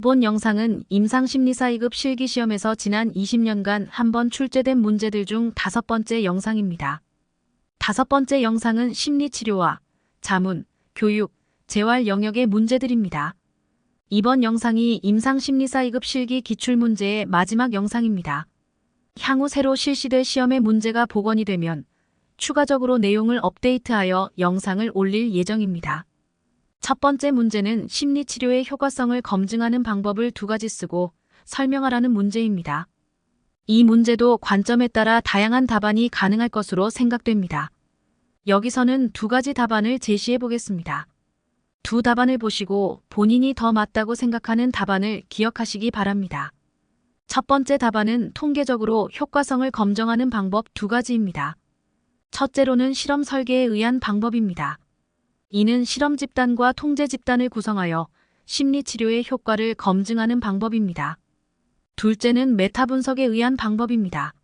본 영상은 임상심리사 2급 실기시험에서 지난 20년간 한 번 출제된 문제들 중 5번째 영상입니다. 5번째 영상은 심리치료와 자문, 교육, 재활 영역의 문제들입니다. 이번 영상이 임상심리사 2급 실기 기출문제의 마지막 영상입니다. 향후 새로 실시될 시험의 문제가 복원이 되면 추가적으로 내용을 업데이트하여 영상을 올릴 예정입니다. 첫 번째 문제는 심리치료의 효과성을 검증하는 방법을 2가지 쓰고 설명하라는 문제입니다. 이 문제도 관점에 따라 다양한 답안이 가능할 것으로 생각됩니다. 여기서는 2가지 답안을 제시해 보겠습니다. 두 답안을 보시고 본인이 더 맞다고 생각하는 답안을 기억하시기 바랍니다. 첫 번째 답안은 통계적으로 효과성을 검증하는 방법 2가지입니다. 첫째로는 실험 설계에 의한 방법입니다. 이는 실험 집단과 통제 집단을 구성하여 심리치료의 효과를 검증하는 방법입니다. 둘째는 메타 분석에 의한 방법입니다.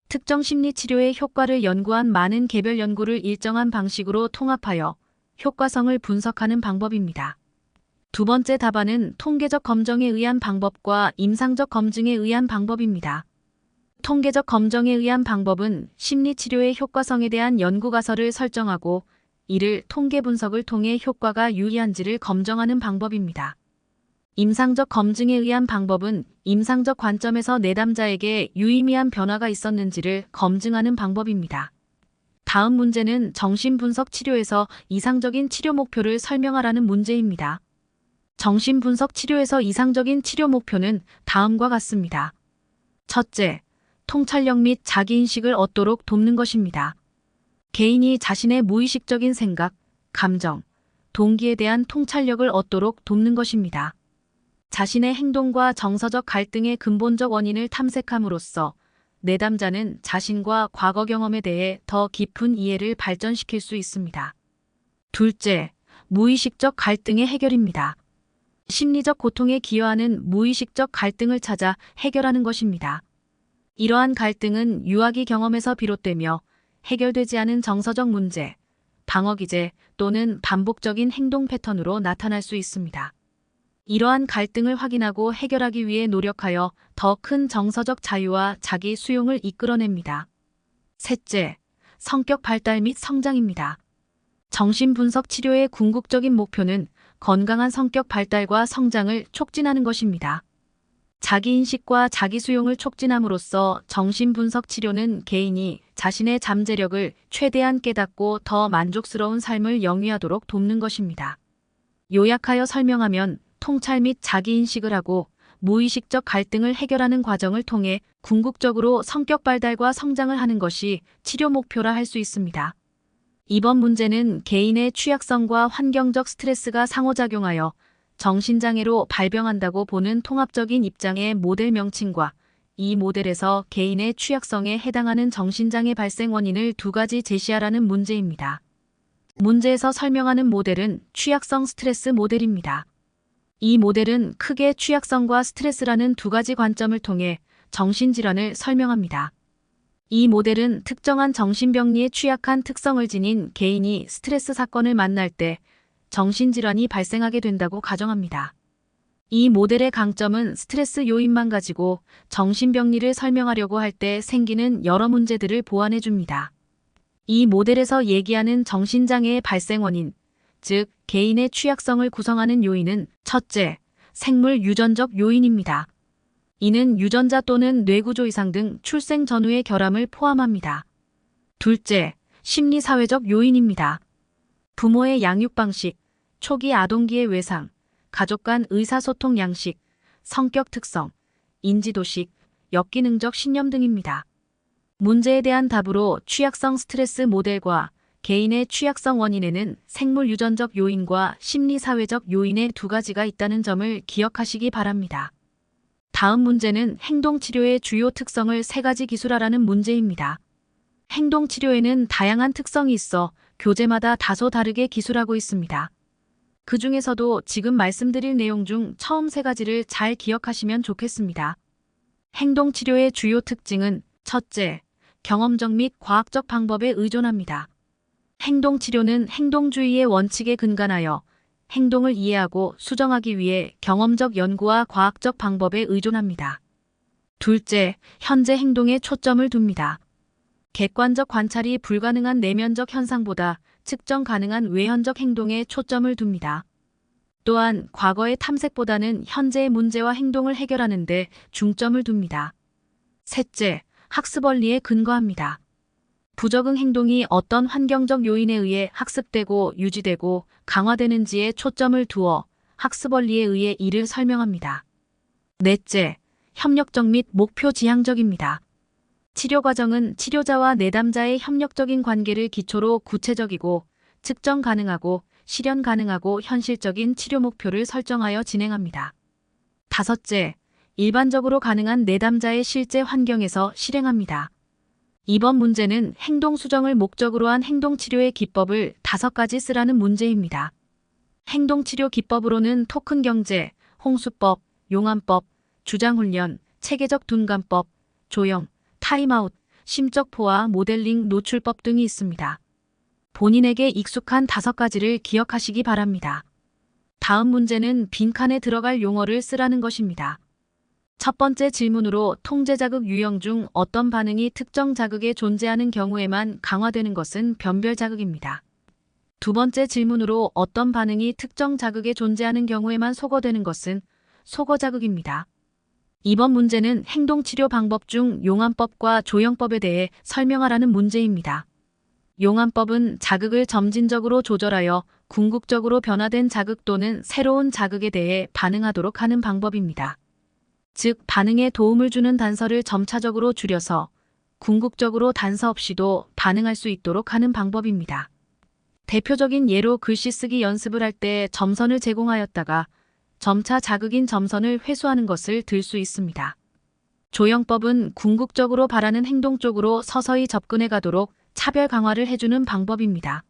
특정 심리치료의 효과를 연구한 많은 개별 연구를 일정한 방식으로 통합하여 효과성을 분석하는 방법입니다. 두 번째 답안은 통계적 검증에 의한 방법과 임상적 검증에 의한 방법입니다. 통계적 검증에 의한 방법은 심리치료의 효과성에 대한 연구 가설을 설정하고 이를 통계 분석을 통해 효과가 유리한지를 검증하는 방법입니다. 임상적 검증에 의한 방법은 임상적 관점에서 내담자에게 유의미한 변화가 있었는지를 검증하는 방법입니다. 다음 문제는 정신분석 치료에서 이상적인 치료 목표를 설명하라는 문제입니다. 정신분석 치료에서 이상적인 치료 목표는 다음과 같습니다. 첫째, 통찰력 및 자기인식을 얻도록 돕는 것입니다. 개인이 자신의 무의식적인 생각, 감정, 동기에 대한 통찰력을 얻도록 돕는 것입니다. 자신의 행동과 정서적 갈등의 근본적 원인을 탐색함으로써 내담자는 자신과 과거 경험에 대해 더 깊은 이해를 발전시킬 수 있습니다. 둘째, 무의식적 갈등의 해결입니다. 심리적 고통에 기여하는 무의식적 갈등을 찾아 해결하는 것입니다. 이러한 갈등은 유아기 경험에서 비롯되며 해결되지 않은 정서적 문제, 방어기제 또는 반복적인 행동 패턴으로 나타날 수 있습니다. 이러한 갈등을 확인하고 해결하기 위해 노력하여 더 큰 정서적 자유와 자기 수용을 이끌어냅니다. 셋째, 성격 발달 및 성장입니다. 정신분석 치료의 궁극적인 목표는 건강한 성격 발달과 성장을 촉진하는 것입니다. 자기인식과 자기수용을 촉진함으로써 정신분석 치료는 개인이 자신의 잠재력을 최대한 깨닫고 더 만족스러운 삶을 영위하도록 돕는 것입니다. 요약하여 설명하면 통찰 및 자기인식을 하고 무의식적 갈등을 해결하는 과정을 통해 궁극적으로 성격 발달과 성장을 하는 것이 치료 목표라 할 수 있습니다. 이번 문제는 개인의 취약성과 환경적 스트레스가 상호작용하여 정신장애로 발병한다고 보는 통합적인 입장의 모델 명칭과 이 모델에서 개인의 취약성에 해당하는 정신장애 발생 원인을 2가지 제시하라는 문제입니다. 문제에서 설명하는 모델은 취약성 스트레스 모델입니다. 이 모델은 크게 취약성과 스트레스라는 2가지 관점을 통해 정신질환을 설명합니다. 이 모델은 특정한 정신병리에 취약한 특성을 지닌 개인이 스트레스 사건을 만날 때 정신질환이 발생하게 된다고 가정합니다. 이 모델의 강점은 스트레스 요인만 가지고 정신병리를 설명하려고 할 때 생기는 여러 문제들을 보완해 줍니다. 이 모델에서 얘기하는 정신장애의 발생 원인, 즉 개인의 취약성을 구성하는 요인은 첫째, 생물 유전적 요인입니다. 이는 유전자 또는 뇌구조 이상 등 출생 전후의 결함을 포함합니다. 둘째, 심리사회적 요인입니다. 부모의 양육 방식, 초기 아동기의 외상, 가족 간 의사소통 양식, 성격 특성, 인지도식, 역기능적 신념 등입니다. 문제에 대한 답으로 취약성 스트레스 모델과 개인의 취약성 원인에는 생물 유전적 요인과 심리사회적 요인의 2가지가 있다는 점을 기억하시기 바랍니다. 다음 문제는 행동치료의 주요 특성을 3가지 기술하라는 문제입니다. 행동치료에는 다양한 특성이 있어 교재마다 다소 다르게 기술하고 있습니다. 그 중에서도 지금 말씀드릴 내용 중 처음 3가지를 잘 기억하시면 좋겠습니다. 행동치료의 주요 특징은 첫째, 경험적 및 과학적 방법에 의존합니다. 행동치료는 행동주의의 원칙에 근간하여 행동을 이해하고 수정하기 위해 경험적 연구와 과학적 방법에 의존합니다. 둘째, 현재 행동에 초점을 둡니다. 객관적 관찰이 불가능한 내면적 현상보다 측정 가능한 외현적 행동에 초점을 둡니다. 또한 과거의 탐색보다는 현재의 문제와 행동을 해결하는 데 중점을 둡니다. 셋째, 학습 원리에 근거합니다. 부적응 행동이 어떤 환경적 요인에 의해 학습되고 유지되고 강화되는지에 초점을 두어 학습 원리에 의해 이를 설명합니다. 넷째, 협력적 및 목표 지향적입니다. 치료 과정은 치료자와 내담자의 협력적인 관계를 기초로 구체적이고 측정 가능하고 실현 가능하고 현실적인 치료 목표를 설정하여 진행합니다. 다섯째, 일반적으로 가능한 내담자의 실제 환경에서 실행합니다. 이번 문제는 행동 수정을 목적으로 한 행동치료의 기법을 5가지 쓰라는 문제입니다. 행동치료 기법으로는 토큰 경제, 홍수법, 용암법, 주장훈련, 체계적 둔감법, 조형, 타임아웃, 심적 포화, 모델링, 노출법 등이 있습니다. 본인에게 익숙한 5가지를 기억하시기 바랍니다. 다음 문제는 빈칸에 들어갈 용어를 쓰라는 것입니다. 첫 번째 질문으로 통제 자극 유형 중 어떤 반응이 특정 자극에 존재하는 경우에만 강화되는 것은 변별 자극입니다. 두 번째 질문으로 어떤 반응이 특정 자극에 존재하는 경우에만 소거되는 것은 소거 자극입니다. 이번 문제는 행동치료 방법 중 용암법과 조형법에 대해 설명하라는 문제입니다. 용암법은 자극을 점진적으로 조절하여 궁극적으로 변화된 자극 또는 새로운 자극에 대해 반응하도록 하는 방법입니다. 즉, 반응에 도움을 주는 단서를 점차적으로 줄여서 궁극적으로 단서 없이도 반응할 수 있도록 하는 방법입니다. 대표적인 예로 글씨 쓰기 연습을 할 때 점선을 제공하였다가 점차 자극인 점선을 회수하는 것을 들 수 있습니다. 조형법은 궁극적으로 바라는 행동 쪽으로 서서히 접근해 가도록 차별 강화를 해주는 방법입니다.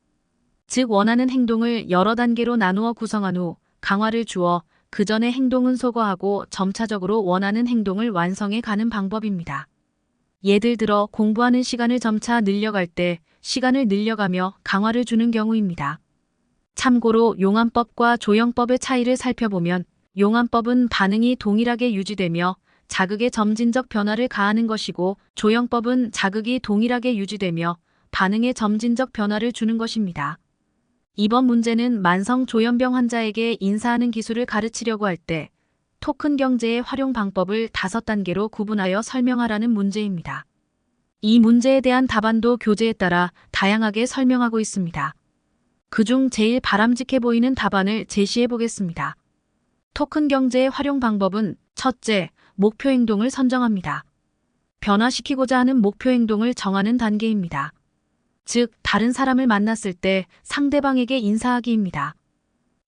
즉, 원하는 행동을 여러 단계로 나누어 구성한 후 강화를 주어 그 전의 행동은 소거하고 점차적으로 원하는 행동을 완성해 가는 방법입니다. 예를 들어 공부하는 시간을 점차 늘려갈 때 시간을 늘려가며 강화를 주는 경우입니다. 참고로 용암법과 조형법의 차이를 살펴보면 용암법은 반응이 동일하게 유지되며 자극의 점진적 변화를 가하는 것이고 조형법은 자극이 동일하게 유지되며 반응의 점진적 변화를 주는 것입니다. 이번 문제는 만성 조현병 환자에게 인사하는 기술을 가르치려고 할 때 토큰 경제의 활용 방법을 5단계로 구분하여 설명하라는 문제입니다. 이 문제에 대한 답안도 교재에 따라 다양하게 설명하고 있습니다. 그중 제일 바람직해 보이는 답안을 제시해 보겠습니다. 토큰 경제의 활용 방법은 첫째, 목표 행동을 선정합니다. 변화시키고자 하는 목표 행동을 정하는 단계입니다. 즉, 다른 사람을 만났을 때 상대방에게 인사하기입니다.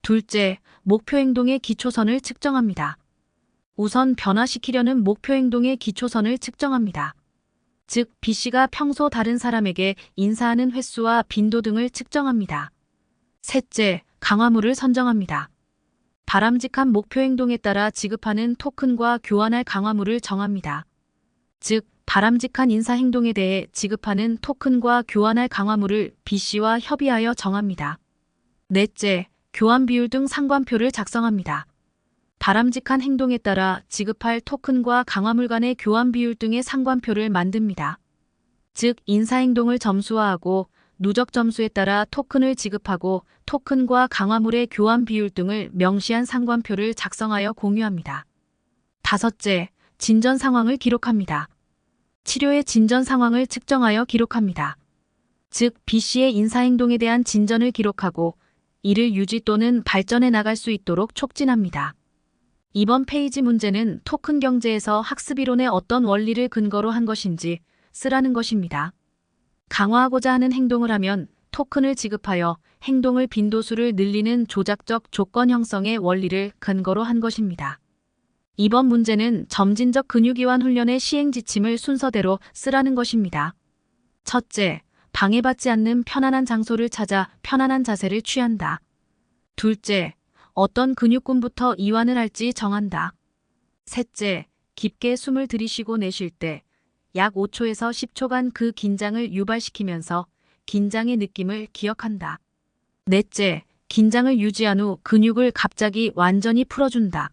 둘째, 목표 행동의 기초선을 측정합니다. 우선 변화시키려는 목표 행동의 기초선을 측정합니다. 즉, B씨가 평소 다른 사람에게 인사하는 횟수와 빈도 등을 측정합니다. 셋째, 강화물을 선정합니다. 바람직한 목표 행동에 따라 지급하는 토큰과 교환할 강화물을 정합니다. 즉, 바람직한 인사 행동에 대해 지급하는 토큰과 교환할 강화물을 B씨와 협의하여 정합니다. 넷째, 교환 비율 등 상관표를 작성합니다. 바람직한 행동에 따라 지급할 토큰과 강화물 간의 교환 비율 등의 상관표를 만듭니다. 즉, 인사 행동을 점수화하고 누적 점수에 따라 토큰을 지급하고 토큰과 강화물의 교환 비율 등을 명시한 상관표를 작성하여 공유합니다. 다섯째, 진전 상황을 기록합니다. 치료의 진전 상황을 측정하여 기록합니다. 즉, B씨의 인사 행동에 대한 진전을 기록하고 이를 유지 또는 발전해 나갈 수 있도록 촉진합니다. 이번 페이지 문제는 토큰 경제에서 학습 이론의 어떤 원리를 근거로 한 것인지 쓰라는 것입니다. 강화하고자 하는 행동을 하면 토큰을 지급하여 행동을 빈도수를 늘리는 조작적 조건 형성의 원리를 근거로 한 것입니다. 이번 문제는 점진적 근육이완 훈련의 시행 지침을 순서대로 쓰라는 것입니다. 첫째, 방해받지 않는 편안한 장소를 찾아 편안한 자세를 취한다. 둘째, 어떤 근육군부터 이완을 할지 정한다. 셋째, 깊게 숨을 들이쉬고 내쉴 때 약 5초에서 10초간 그 긴장을 유발시키면서 긴장의 느낌을 기억한다. 넷째, 긴장을 유지한 후 근육을 갑자기 완전히 풀어준다.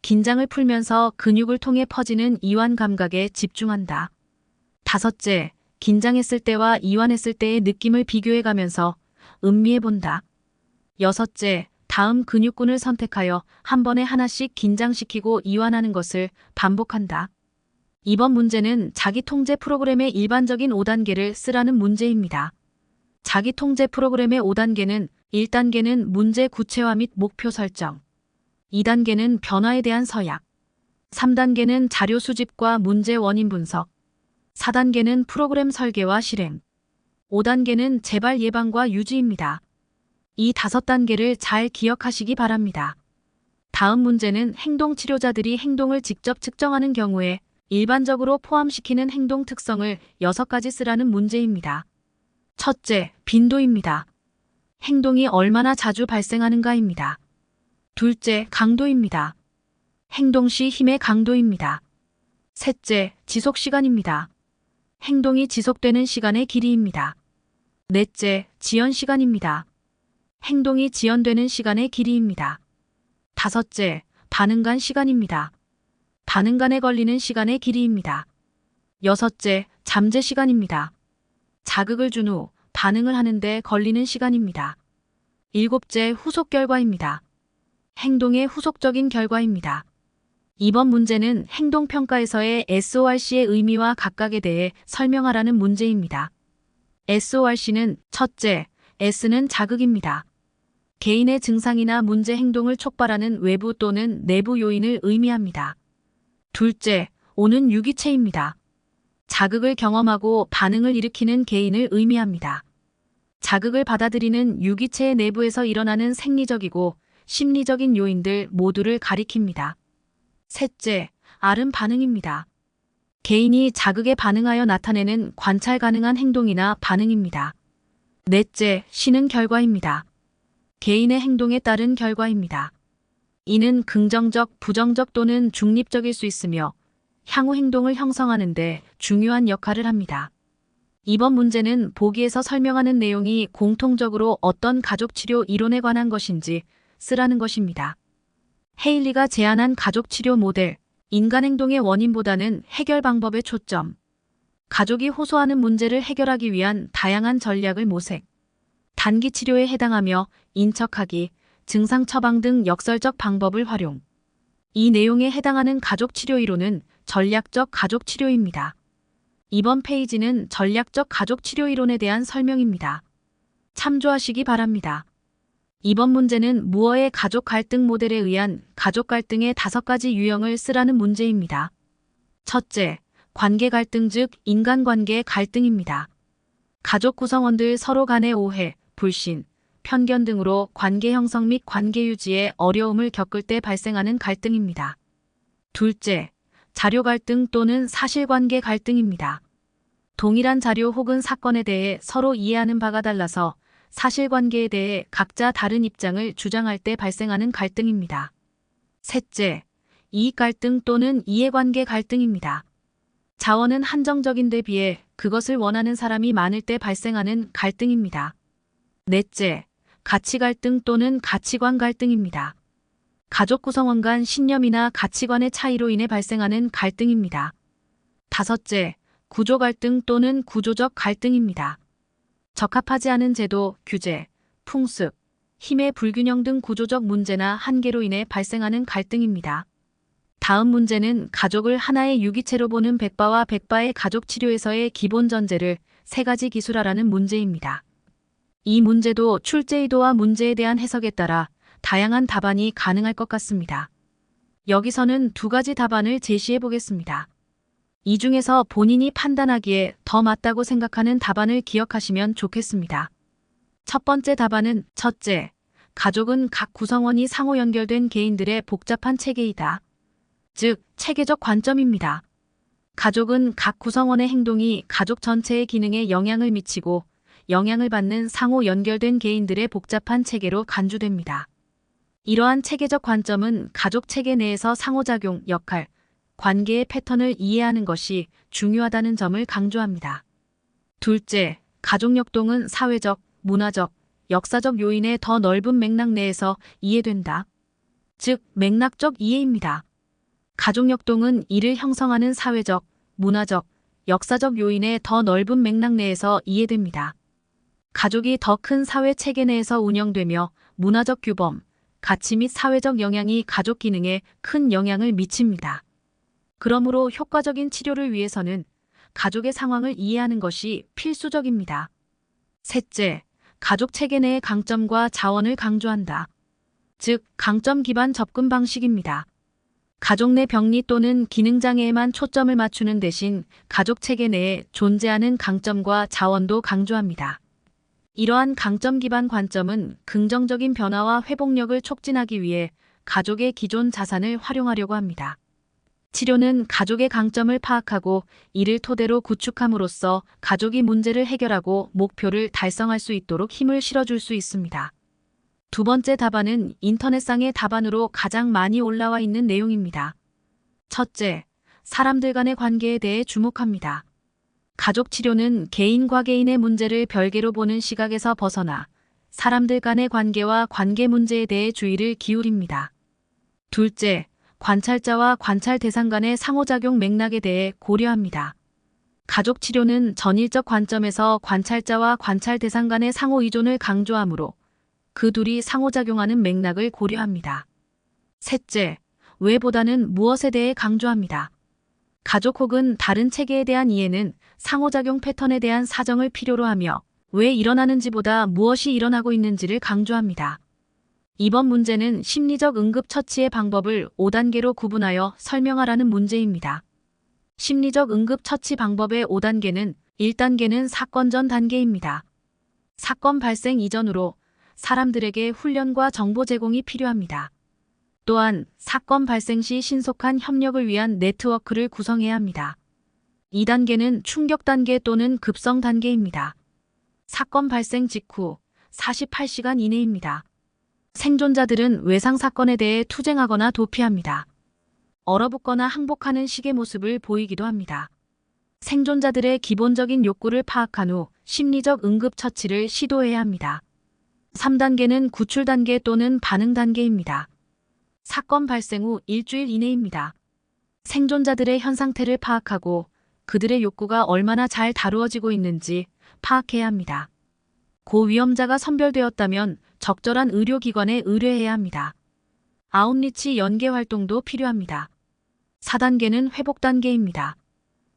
긴장을 풀면서 근육을 통해 퍼지는 이완 감각에 집중한다. 다섯째, 긴장했을 때와 이완했을 때의 느낌을 비교해가면서 음미해본다. 여섯째, 다음 근육군을 선택하여 한 번에 하나씩 긴장시키고 이완하는 것을 반복한다. 이번 문제는 자기 통제 프로그램의 일반적인 5단계를 쓰라는 문제입니다. 자기 통제 프로그램의 5단계는 1단계는 문제 구체화 및 목표 설정, 2단계는 변화에 대한 서약, 3단계는 자료 수집과 문제 원인 분석, 4단계는 프로그램 설계와 실행, 5단계는 재발 예방과 유지입니다. 이 5단계를 잘 기억하시기 바랍니다. 다음 문제는 행동 치료자들이 행동을 직접 측정하는 경우에 일반적으로 포함시키는 행동 특성을 6가지 쓰라는 문제입니다. 첫째, 빈도입니다. 행동이 얼마나 자주 발생하는가입니다. 둘째, 강도입니다. 행동 시 힘의 강도입니다. 셋째, 지속 시간입니다. 행동이 지속되는 시간의 길이입니다. 넷째, 지연 시간입니다. 행동이 지연되는 시간의 길이입니다. 다섯째, 반응간 시간입니다. 반응간에 걸리는 시간의 길이입니다. 여섯째, 잠재 시간입니다. 자극을 준 후 반응을 하는데 걸리는 시간입니다. 일곱째, 후속 결과입니다. 행동의 후속적인 결과입니다. 이번 문제는 행동평가에서의 SORC의 의미와 각각에 대해 설명하라는 문제입니다. SORC는 첫째, S는 자극입니다. 개인의 증상이나 문제 행동을 촉발하는 외부 또는 내부 요인을 의미합니다. 둘째, O는 유기체입니다. 자극을 경험하고 반응을 일으키는 개인을 의미합니다. 자극을 받아들이는 유기체의 내부에서 일어나는 생리적이고 심리적인 요인들 모두를 가리킵니다. 셋째, R은 반응입니다. 개인이 자극에 반응하여 나타내는 관찰 가능한 행동이나 반응입니다. 넷째, C는 결과입니다. 개인의 행동에 따른 결과입니다. 이는 긍정적, 부정적 또는 중립적일 수 있으며 향후 행동을 형성하는 데 중요한 역할을 합니다. 이번 문제는 보기에서 설명하는 내용이 공통적으로 어떤 가족치료 이론에 관한 것인지 쓰라는 것입니다. 헤일리가 제안한 가족치료 모델, 인간 행동의 원인보다는 해결 방법에 초점. 가족이 호소하는 문제를 해결하기 위한 다양한 전략을 모색. 단기 치료에 해당하며 인척하기, 증상 처방 등 역설적 방법을 활용. 이 내용에 해당하는 가족치료 이론은 전략적 가족치료입니다. 이번 페이지는 전략적 가족치료 이론에 대한 설명입니다. 참조하시기 바랍니다. 이번 문제는 무어의 가족 갈등 모델에 의한 가족 갈등의 5가지 유형을 쓰라는 문제입니다. 첫째, 관계 갈등 즉 인간관계 갈등입니다. 가족 구성원들 서로 간의 오해, 불신, 편견 등으로 관계 형성 및 관계 유지에 어려움을 겪을 때 발생하는 갈등입니다. 둘째, 자료 갈등 또는 사실관계 갈등입니다. 동일한 자료 혹은 사건에 대해 서로 이해하는 바가 달라서 사실관계에 대해 각자 다른 입장을 주장할 때 발생하는 갈등입니다. 셋째, 이익 갈등 또는 이해관계 갈등입니다. 자원은 한정적인 데 비해 그것을 원하는 사람이 많을 때 발생하는 갈등입니다. 넷째, 가치 갈등 또는 가치관 갈등입니다. 가족 구성원 간 신념이나 가치관의 차이로 인해 발생하는 갈등입니다. 다섯째, 구조 갈등 또는 구조적 갈등입니다. 적합하지 않은 제도, 규제, 풍습, 힘의 불균형 등 구조적 문제나 한계로 인해 발생하는 갈등입니다. 다음 문제는 가족을 하나의 유기체로 보는 백바와 백바의 가족 치료에서의 기본 전제를 3가지 기술하라는 문제입니다. 이 문제도 출제 의도와 문제에 대한 해석에 따라 다양한 답안이 가능할 것 같습니다. 여기서는 2가지 답안을 제시해 보겠습니다. 이 중에서 본인이 판단하기에 더 맞다고 생각하는 답안을 기억하시면 좋겠습니다. 첫 번째 답안은 첫째, 가족은 각 구성원이 상호 연결된 개인들의 복잡한 체계이다. 즉, 체계적 관점입니다. 가족은 각 구성원의 행동이 가족 전체의 기능에 영향을 미치고 영향을 받는 상호 연결된 개인들의 복잡한 체계로 간주됩니다. 이러한 체계적 관점은 가족 체계 내에서 상호작용, 역할, 관계의 패턴을 이해하는 것이 중요하다는 점을 강조합니다. 둘째, 가족 역동은 사회적, 문화적, 역사적 요인의 더 넓은 맥락 내에서 이해된다. 즉, 맥락적 이해입니다. 가족 역동은 이를 형성하는 사회적, 문화적, 역사적 요인의 더 넓은 맥락 내에서 이해됩니다. 가족이 더 큰 사회 체계 내에서 운영되며 문화적 규범, 가치 및 사회적 영향이 가족 기능에 큰 영향을 미칩니다. 그러므로 효과적인 치료를 위해서는 가족의 상황을 이해하는 것이 필수적입니다. 셋째, 가족 체계 내의 강점과 자원을 강조한다. 즉, 강점 기반 접근 방식입니다. 가족 내 병리 또는 기능장애에만 초점을 맞추는 대신 가족 체계 내에 존재하는 강점과 자원도 강조합니다. 이러한 강점 기반 관점은 긍정적인 변화와 회복력을 촉진하기 위해 가족의 기존 자산을 활용하려고 합니다. 치료는 가족의 강점을 파악하고 이를 토대로 구축함으로써 가족이 문제를 해결하고 목표를 달성할 수 있도록 힘을 실어줄 수 있습니다. 두 번째 답안은 인터넷상의 답안으로 가장 많이 올라와 있는 내용입니다. 첫째, 사람들 간의 관계에 대해 주목합니다. 가족 치료는 개인과 개인의 문제를 별개로 보는 시각에서 벗어나 사람들 간의 관계와 관계 문제에 대해 주의를 기울입니다. 둘째, 관찰자와 관찰 대상 간의 상호작용 맥락에 대해 고려합니다. 가족 치료는 전일적 관점에서 관찰자와 관찰 대상 간의 상호 의존을 강조하므로 그 둘이 상호작용하는 맥락을 고려합니다. 셋째, 왜보다는 무엇에 대해 강조합니다. 가족 혹은 다른 체계에 대한 이해는 상호작용 패턴에 대한 사정을 필요로 하며 왜 일어나는지보다 무엇이 일어나고 있는지를 강조합니다. 이번 문제는 심리적 응급처치의 방법을 5단계로 구분하여 설명하라는 문제입니다. 심리적 응급처치 방법의 5단계는 1단계는 사건 전 단계입니다. 사건 발생 이전으로 사람들에게 훈련과 정보 제공이 필요합니다. 또한 사건 발생 시 신속한 협력을 위한 네트워크를 구성해야 합니다. 2단계는 충격 단계 또는 급성 단계입니다. 사건 발생 직후 48시간 이내입니다. 생존자들은 외상 사건에 대해 투쟁하거나 도피합니다. 얼어붙거나 항복하는 식의 모습을 보이기도 합니다. 생존자들의 기본적인 욕구를 파악한 후 심리적 응급처치를 시도해야 합니다. 3단계는 구출 단계 또는 반응 단계입니다. 사건 발생 후 일주일 이내입니다. 생존자들의 현 상태를 파악하고 그들의 욕구가 얼마나 잘 다루어지고 있는지 파악해야 합니다. 고위험자가 선별되었다면 적절한 의료기관에 의뢰해야 합니다. 아웃리치 연계 활동도 필요합니다. 4단계는 회복 단계입니다.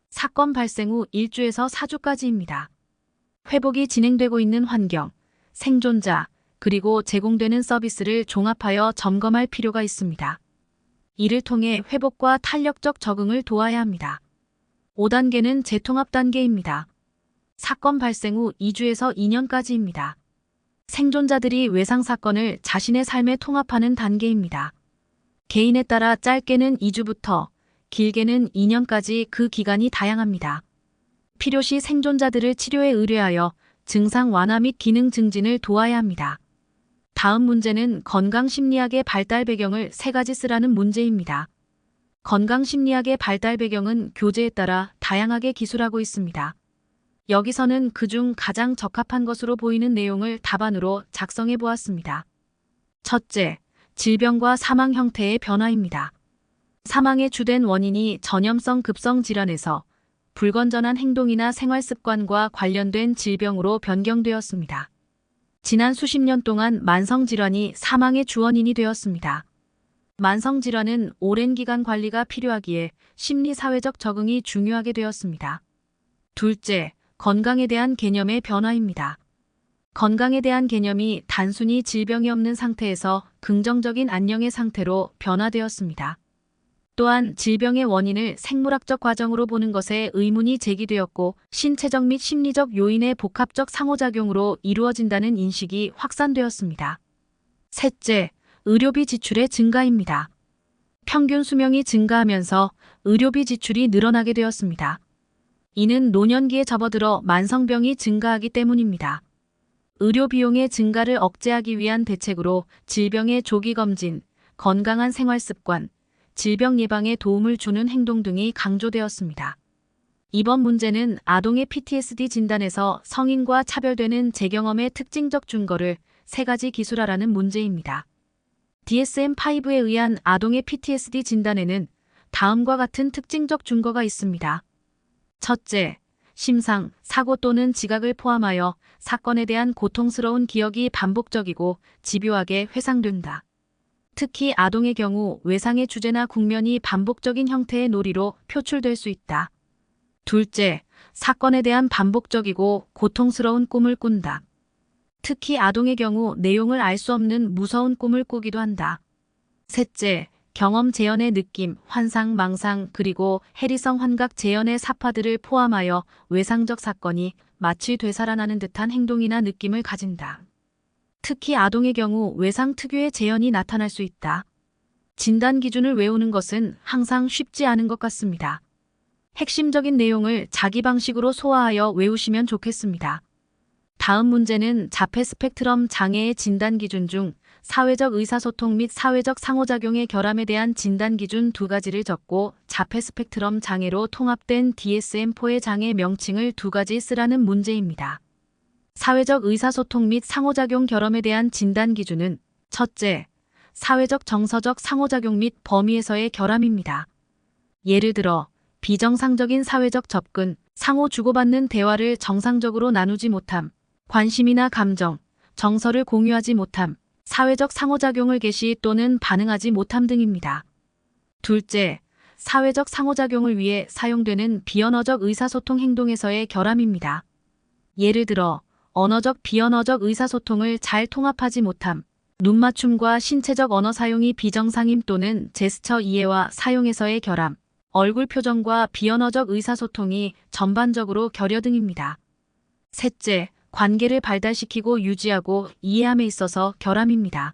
사건 발생 후 1주에서 4주까지입니다. 회복이 진행되고 있는 환경, 생존자, 그리고 제공되는 서비스를 종합하여 점검할 필요가 있습니다. 이를 통해 회복과 탄력적 적응을 도와야 합니다. 5단계는 재통합 단계입니다. 사건 발생 후 2주에서 2년까지입니다. 생존자들이 외상 사건을 자신의 삶에 통합하는 단계입니다. 개인에 따라 짧게는 2주부터 길게는 2년까지 그 기간이 다양합니다. 필요시 생존자들을 치료에 의뢰하여 증상 완화 및 기능 증진을 도와야 합니다. 다음 문제는 건강심리학의 발달 배경을 3가지 쓰라는 문제입니다. 건강심리학의 발달 배경은 교재에 따라 다양하게 기술하고 있습니다. 여기서는 그중 가장 적합한 것으로 보이는 내용을 답안으로 작성해 보았습니다. 첫째, 질병과 사망 형태의 변화입니다. 사망의 주된 원인이 전염성 급성 질환에서 불건전한 행동이나 생활 습관과 관련된 질병으로 변경되었습니다. 지난 수십 년 동안 만성질환이 사망의 주원인이 되었습니다. 만성질환은 오랜 기간 관리가 필요하기에 심리사회적 적응이 중요하게 되었습니다. 둘째, 건강에 대한 개념의 변화입니다. 건강에 대한 개념이 단순히 질병이 없는 상태에서 긍정적인 안녕의 상태로 변화되었습니다. 또한 질병의 원인을 생물학적 과정으로 보는 것에 의문이 제기되었고 신체적 및 심리적 요인의 복합적 상호작용으로 이루어진다는 인식이 확산되었습니다. 셋째, 의료비 지출의 증가입니다. 평균 수명이 증가하면서 의료비 지출이 늘어나게 되었습니다. 이는 노년기에 접어들어 만성병이 증가하기 때문입니다. 의료 비용의 증가를 억제하기 위한 대책으로 질병의 조기 검진, 건강한 생활 습관, 질병 예방에 도움을 주는 행동 등이 강조되었습니다. 이번 문제는 아동의 PTSD 진단에서 성인과 차별되는 제 경험의 특징적 증거를 3가지 기술하라는 문제입니다. DSM-5에 의한 아동의 PTSD 진단에는 다음과 같은 특징적 증거가 있습니다. 첫째, 심상, 사고 또는 지각을 포함하여 사건에 대한 고통스러운 기억이 반복적이고 집요하게 회상된다. 특히 아동의 경우 외상의 주제나 국면이 반복적인 형태의 놀이로 표출될 수 있다. 둘째, 사건에 대한 반복적이고 고통스러운 꿈을 꾼다. 특히 아동의 경우 내용을 알 수 없는 무서운 꿈을 꾸기도 한다. 셋째, 경험 재현의 느낌, 환상, 망상, 그리고 해리성 환각 재현의 사파들을 포함하여 외상적 사건이 마치 되살아나는 듯한 행동이나 느낌을 가진다. 특히 아동의 경우 외상 특유의 재현이 나타날 수 있다. 진단 기준을 외우는 것은 항상 쉽지 않은 것 같습니다. 핵심적인 내용을 자기 방식으로 소화하여 외우시면 좋겠습니다. 다음 문제는 자폐 스펙트럼 장애의 진단 기준 중 사회적 의사소통 및 사회적 상호작용의 결함에 대한 진단 기준 2가지를 적고 자폐 스펙트럼 장애로 통합된 DSM-4의 장애 명칭을 2가지 쓰라는 문제입니다. 사회적 의사소통 및 상호작용 결함에 대한 진단 기준은 첫째, 사회적 정서적 상호작용 및 범위에서의 결함입니다. 예를 들어 비정상적인 사회적 접근, 상호 주고받는 대화를 정상적으로 나누지 못함, 관심이나 감정, 정서를 공유하지 못함, 사회적 상호작용을 개시 또는 반응하지 못함 등입니다. 둘째, 사회적 상호작용을 위해 사용되는 비언어적 의사소통 행동에서의 결함입니다. 예를 들어 언어적 비언어적 의사소통을 잘 통합하지 못함, 눈맞춤과 신체적 언어 사용이 비정상임 또는 제스처 이해와 사용에서의 결함, 얼굴 표정과 비언어적 의사소통이 전반적으로 결여 등입니다. 셋째, 관계를 발달시키고 유지하고 이해함에 있어서 결함입니다.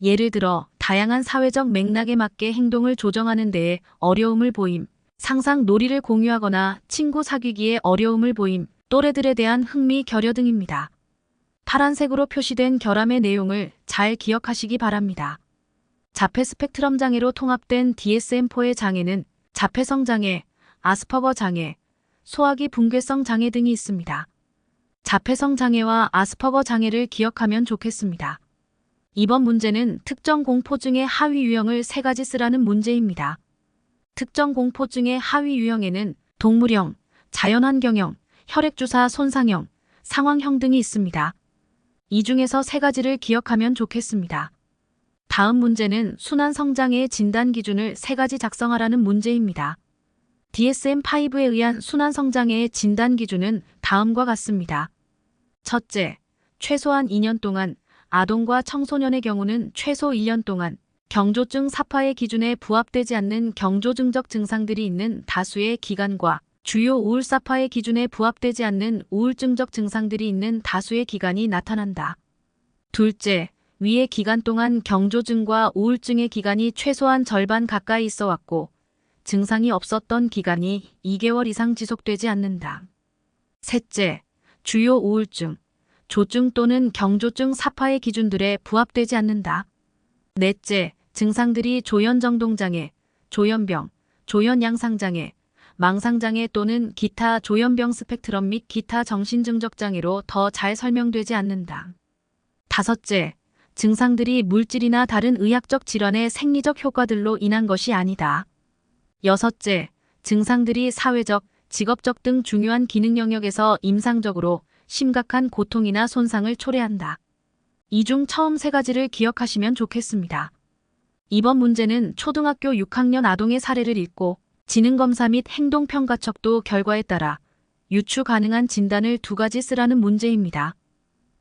예를 들어 다양한 사회적 맥락에 맞게 행동을 조정하는 데에 어려움을 보임, 상상 놀이를 공유하거나 친구 사귀기에 어려움을 보임, 또래들에 대한 흥미 결여 등입니다. 파란색으로 표시된 결함의 내용을 잘 기억하시기 바랍니다. 자폐 스펙트럼 장애로 통합된 DSM-4의 장애는 자폐성 장애, 아스퍼거 장애, 소화기 붕괴성 장애 등이 있습니다. 자폐성 장애와 아스퍼거 장애를 기억하면 좋겠습니다. 이번 문제는 특정 공포증의 하위 유형을 3가지 쓰라는 문제입니다. 특정 공포증의 하위 유형에는 동물형, 자연환경형, 혈액주사 손상형, 상황형 등이 있습니다. 이 중에서 3가지를 기억하면 좋겠습니다. 다음 문제는 순환 성장애의 진단 기준을 3가지 작성하라는 문제입니다. DSM-5에 의한 순환 성장애의 진단 기준은 다음과 같습니다. 첫째, 최소한 2년 동안, 아동과 청소년의 경우는 최소 1년 동안 경조증 사파의 기준에 부합되지 않는 경조증적 증상들이 있는 다수의 기간과 주요 우울사파의 기준에 부합되지 않는 우울증적 증상들이 있는 다수의 기간이 나타난다. 둘째, 위의 기간 동안 경조증과 우울증의 기간이 최소한 절반 가까이 있어 왔고 증상이 없었던 기간이 2개월 이상 지속되지 않는다. 셋째, 주요 우울증, 조증 또는 경조증 사파의 기준들에 부합되지 않는다. 넷째, 증상들이 조현정동장애, 조현병, 조현양상장애, 망상장애 또는 기타 조현병 스펙트럼 및 기타 정신증적 장애로 더 잘 설명되지 않는다. 다섯째, 증상들이 물질이나 다른 의학적 질환의 생리적 효과들로 인한 것이 아니다. 여섯째, 증상들이 사회적, 직업적 등 중요한 기능 영역에서 임상적으로 심각한 고통이나 손상을 초래한다. 이 중 처음 3가지를 기억하시면 좋겠습니다. 이번 문제는 초등학교 6학년 아동의 사례를 읽고 지능검사 및 행동평가척도 결과에 따라 유추 가능한 진단을 2가지 쓰라는 문제입니다.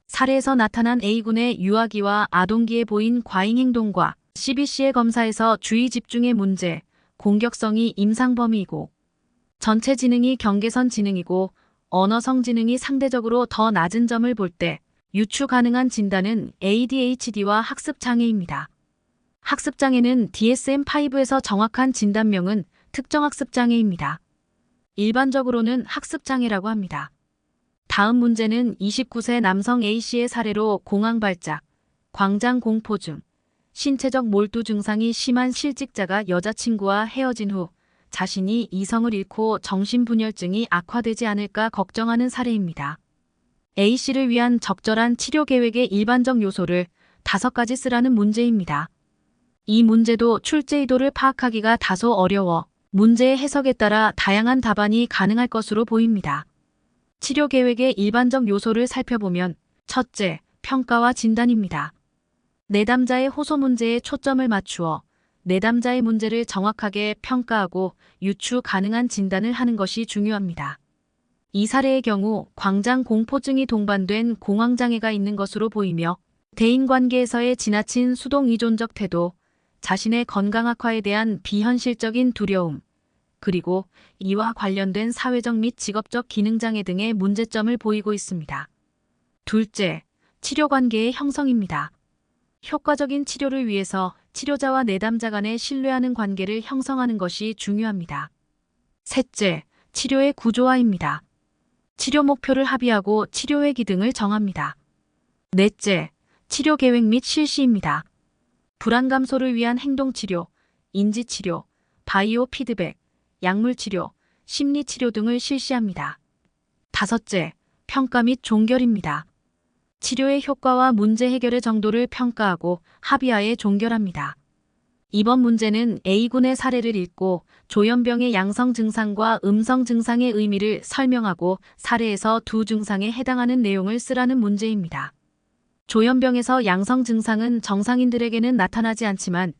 사례에서 나타난 A군의 유아기와 아동기에 보인 과잉 행동과 CBC의 검사에서 주의 집중의 문제, 공격성이 임상 범위이고 전체 지능이 경계선 지능이고 언어성 지능이 상대적으로 더 낮은 점을 볼 때 유추 가능한 진단은 ADHD와 학습장애입니다. 학습장애는 DSM-5에서 정확한 진단명은 특정학습장애입니다. 일반적으로는 학습장애라고 합니다. 다음 문제는 29세 남성 A씨의 사례로 공황발작, 광장공포증, 신체적 몰두 증상이 심한 실직자가 여자친구와 헤어진 후 자신이 이성을 잃고 정신분열증이 악화되지 않을까 걱정하는 사례입니다. A씨를 위한 적절한 치료 계획의 일반적 요소를 5가지 쓰라는 문제입니다. 이 문제도 출제 의도를 파악하기가 다소 어려워 문제의 해석에 따라 다양한 답안이 가능할 것으로 보입니다. 치료 계획의 일반적 요소를 살펴보면 첫째, 평가와 진단입니다. 내담자의 호소 문제에 초점을 맞추어 내담자의 문제를 정확하게 평가하고 유추 가능한 진단을 하는 것이 중요합니다. 이 사례의 경우 광장 공포증이 동반된 공황장애가 있는 것으로 보이며 대인관계에서의 지나친 수동 의존적 태도, 자신의 건강 악화에 대한 비현실적인 두려움, 그리고 이와 관련된 사회적 및 직업적 기능장애 등의 문제점을 보이고 있습니다. 둘째, 치료관계의 형성입니다. 효과적인 치료를 위해서 치료자와 내담자 간의 신뢰하는 관계를 형성하는 것이 중요합니다. 셋째, 치료의 구조화입니다. 치료 목표를 합의하고 치료의 기등을 정합니다. 넷째, 치료 계획 및 실시입니다. 불안 감소를 위한 행동치료, 인지치료, 바이오 피드백, 약물치료, 심리치료 등을 실시합니다. 다섯째, 평가 및 종결입니다. 치료의 효과와 문제 해결의 정도를 평가하고 합의하에 종결합니다. 이번 문제는 A군의 사례를 읽고 조현병의 양성 증상과 음성 증상의 의미를 설명하고 사례에서 두 증상에 해당하는 내용을 쓰라는 문제입니다. 조현병에서 양성 증상은 정상인들에게는 나타나지 않지만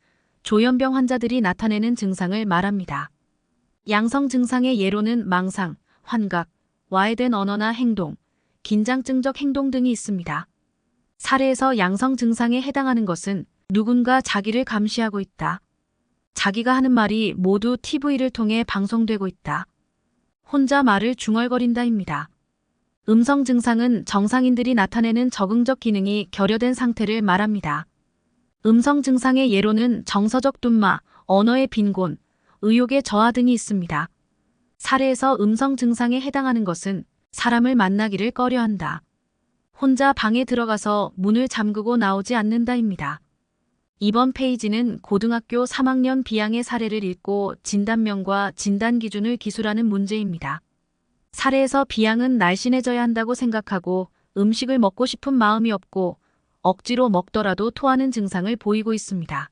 조현병 환자들이 나타내는 증상을 말합니다. 양성 증상의 예로는 망상, 환각, 와해된 언어나 행동, 긴장증적 행동 등이 있습니다. 사례에서 양성 증상에 해당하는 것은 누군가 자기를 감시하고 있다. 자기가 하는 말이 모두 TV를 통해 방송되고 있다. 혼자 말을 중얼거린다입니다. 음성 증상은 정상인들이 나타내는 적응적 기능이 결여된 상태를 말합니다. 음성 증상의 예로는 정서적 둔마, 언어의 빈곤, 의욕의 저하 등이 있습니다. 사례에서 음성 증상에 해당하는 것은 사람을 만나기를 꺼려한다. 혼자 방에 들어가서 문을 잠그고 나오지 않는다입니다. 이번 페이지는 고등학교 3학년 B양의 사례를 읽고 진단명과 진단 기준을 기술하는 문제입니다. 사례에서 B양은 날씬해져야 한다고 생각하고 음식을 먹고 싶은 마음이 없고 억지로 먹더라도 토하는 증상을 보이고 있습니다.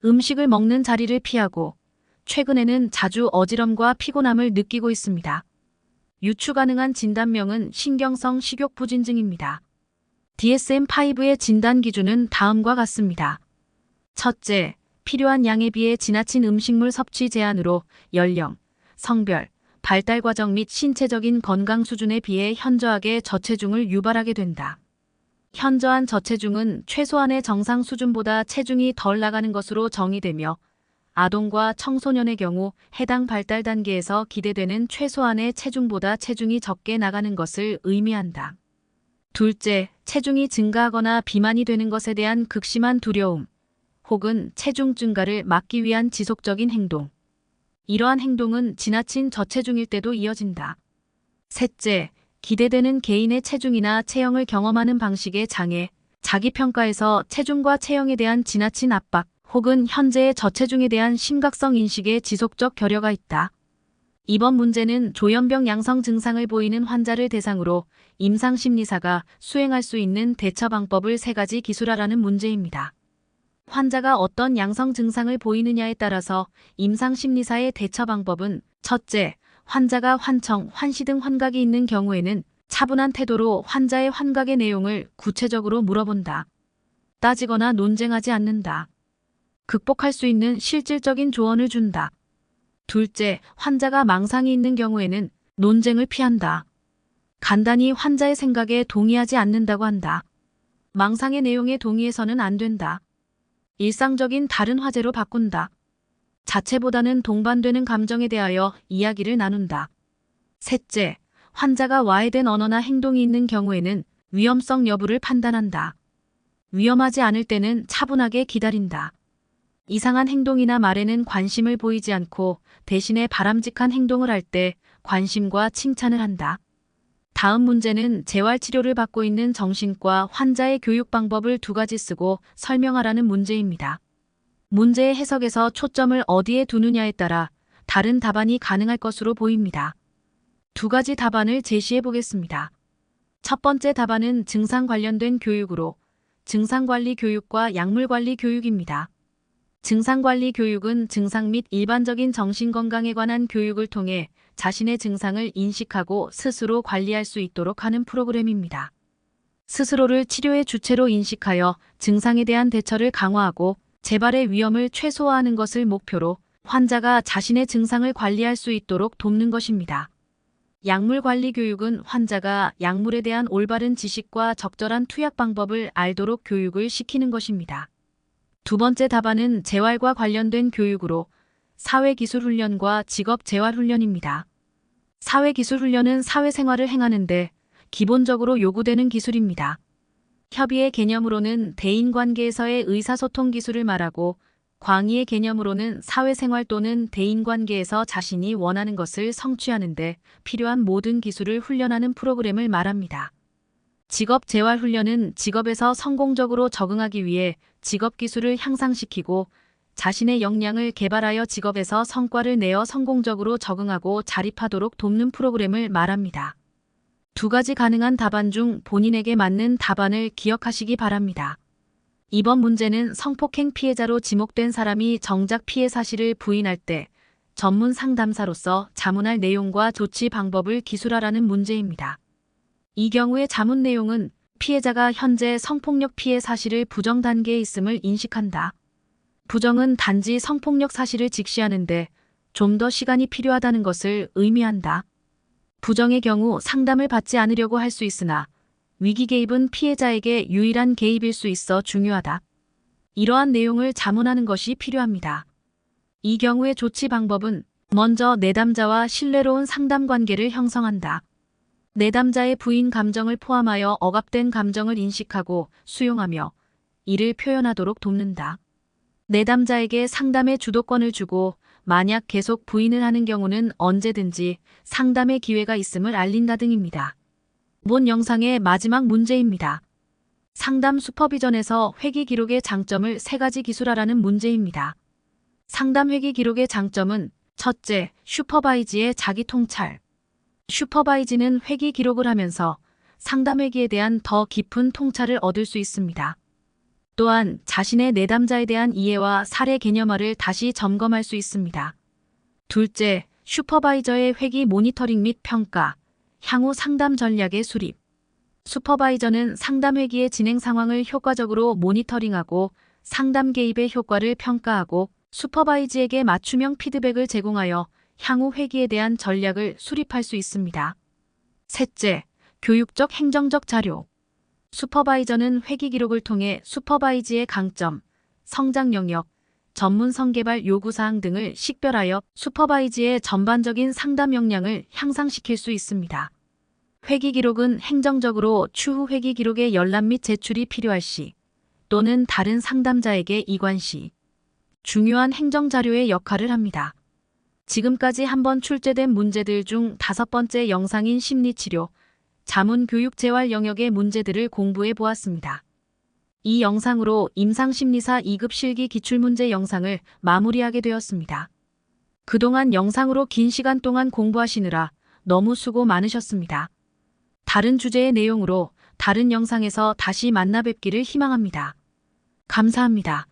음식을 먹는 자리를 피하고 최근에는 자주 어지럼과 피곤함을 느끼고 있습니다. 유추 가능한 진단명은 신경성 식욕부진증입니다. DSM-5의 진단 기준은 다음과 같습니다. 첫째, 필요한 양에 비해 지나친 음식물 섭취 제한으로 연령, 성별, 발달 과정 및 신체적인 건강 수준에 비해 현저하게 저체중을 유발하게 된다. 현저한 저체중은 최소한의 정상 수준보다 체중이 덜 나가는 것으로 정의되며 아동과 청소년의 경우 해당 발달 단계에서 기대되는 최소한의 체중보다 체중이 적게 나가는 것을 의미한다. 둘째, 체중이 증가하거나 비만이 되는 것에 대한 극심한 두려움, 혹은 체중 증가를 막기 위한 지속적인 행동. 이러한 행동은 지나친 저체중일 때도 이어진다. 셋째, 기대되는 개인의 체중이나 체형을 경험하는 방식의 장애, 자기평가에서 체중과 체형에 대한 지나친 압박, 혹은 현재의 저체중에 대한 심각성 인식에 지속적 결여가 있다. 이번 문제는 조현병 양성 증상을 보이는 환자를 대상으로 임상심리사가 수행할 수 있는 대처 방법을 3가지 기술하라는 문제입니다. 환자가 어떤 양성 증상을 보이느냐에 따라서 임상심리사의 대처 방법은 첫째, 환자가 환청, 환시 등 환각이 있는 경우에는 차분한 태도로 환자의 환각의 내용을 구체적으로 물어본다. 따지거나 논쟁하지 않는다. 극복할 수 있는 실질적인 조언을 준다. 둘째, 환자가 망상이 있는 경우에는 논쟁을 피한다. 간단히 환자의 생각에 동의하지 않는다고 한다. 망상의 내용에 동의해서는 안 된다. 일상적인 다른 화제로 바꾼다. 자체보다는 동반되는 감정에 대하여 이야기를 나눈다. 셋째, 환자가 와해된 언어나 행동이 있는 경우에는 위험성 여부를 판단한다. 위험하지 않을 때는 차분하게 기다린다. 이상한 행동이나 말에는 관심을 보이지 않고 대신에 바람직한 행동을 할 때 관심과 칭찬을 한다. 다음 문제는 재활치료를 받고 있는 정신과 환자의 교육 방법을 2가지 쓰고 설명하라는 문제입니다. 문제의 해석에서 초점을 어디에 두느냐에 따라 다른 답안이 가능할 것으로 보입니다. 두 가지 답안을 제시해 보겠습니다. 첫 번째 답안은 증상 관련된 교육으로 증상관리 교육과 약물관리 교육입니다. 증상관리 교육은 증상 및 일반적인 정신건강에 관한 교육을 통해 자신의 증상을 인식하고 스스로 관리할 수 있도록 하는 프로그램입니다. 스스로를 치료의 주체로 인식하여 증상에 대한 대처를 강화하고 재발의 위험을 최소화하는 것을 목표로 환자가 자신의 증상을 관리할 수 있도록 돕는 것입니다. 약물관리 교육은 환자가 약물에 대한 올바른 지식과 적절한 투약 방법을 알도록 교육을 시키는 것입니다. 두 번째 답안은 재활과 관련된 교육으로 사회기술훈련과 직업재활훈련입니다. 사회기술훈련은 사회생활을 행하는데 기본적으로 요구되는 기술입니다. 협의의 개념으로는 대인관계에서의 의사소통 기술을 말하고 광의의 개념으로는 사회생활 또는 대인관계에서 자신이 원하는 것을 성취하는 데 필요한 모든 기술을 훈련하는 프로그램을 말합니다. 직업재활훈련은 직업에서 성공적으로 적응하기 위해 직업기술을 향상시키고 자신의 역량을 개발하여 직업에서 성과를 내어 성공적으로 적응하고 자립하도록 돕는 프로그램을 말합니다. 두 가지 가능한 답안 중 본인에게 맞는 답안을 기억하시기 바랍니다. 이번 문제는 성폭행 피해자로 지목된 사람이 정작 피해 사실을 부인할 때 전문 상담사로서 자문할 내용과 조치 방법을 기술하라는 문제입니다. 이 경우의 자문 내용은 피해자가 현재 성폭력 피해 사실을 부정 단계에 있음을 인식한다. 부정은 단지 성폭력 사실을 직시하는데 좀 더 시간이 필요하다는 것을 의미한다. 부정의 경우 상담을 받지 않으려고 할 수 있으나 위기 개입은 피해자에게 유일한 개입일 수 있어 중요하다. 이러한 내용을 자문하는 것이 필요합니다. 이 경우의 조치 방법은 먼저 내담자와 신뢰로운 상담 관계를 형성한다. 내담자의 부인 감정을 포함하여 억압된 감정을 인식하고 수용하며 이를 표현하도록 돕는다. 내담자에게 상담의 주도권을 주고 만약 계속 부인을 하는 경우는 언제든지 상담의 기회가 있음을 알린다 등입니다. 본 영상의 마지막 문제입니다. 상담 슈퍼비전에서 회기 기록의 장점을 3가지 기술하라는 문제입니다. 상담 회기 기록의 장점은 첫째, 슈퍼바이지의 자기 통찰. 슈퍼바이지는 회기 기록을 하면서 상담 회기에 대한 더 깊은 통찰을 얻을 수 있습니다. 또한 자신의 내담자에 대한 이해와 사례 개념화를 다시 점검할 수 있습니다. 둘째, 슈퍼바이저의 회기 모니터링 및 평가, 향후 상담 전략의 수립. 슈퍼바이저는 상담 회기의 진행 상황을 효과적으로 모니터링하고 상담 개입의 효과를 평가하고 슈퍼바이즈에게 맞춤형 피드백을 제공하여 향후 회기에 대한 전략을 수립할 수 있습니다. 셋째, 교육적 행정적 자료. 슈퍼바이저는 회기 기록을 통해 슈퍼바이즈의 강점, 성장 영역, 전문성 개발 요구사항 등을 식별하여 슈퍼바이즈의 전반적인 상담 역량을 향상시킬 수 있습니다. 회기 기록은 행정적으로 추후 회기 기록의 열람 및 제출이 필요할 시 또는 다른 상담자에게 이관 시 중요한 행정자료의 역할을 합니다. 지금까지 한번 출제된 문제들 중 5번째 영상인 심리치료, 자문교육재활 영역의 문제들을 공부해 보았습니다. 이 영상으로 임상심리사 2급 실기 기출문제 영상을 마무리하게 되었습니다. 그동안 영상으로 긴 시간 동안 공부하시느라 너무 수고 많으셨습니다. 다른 주제의 내용으로 다른 영상에서 다시 만나 뵙기를 희망합니다. 감사합니다.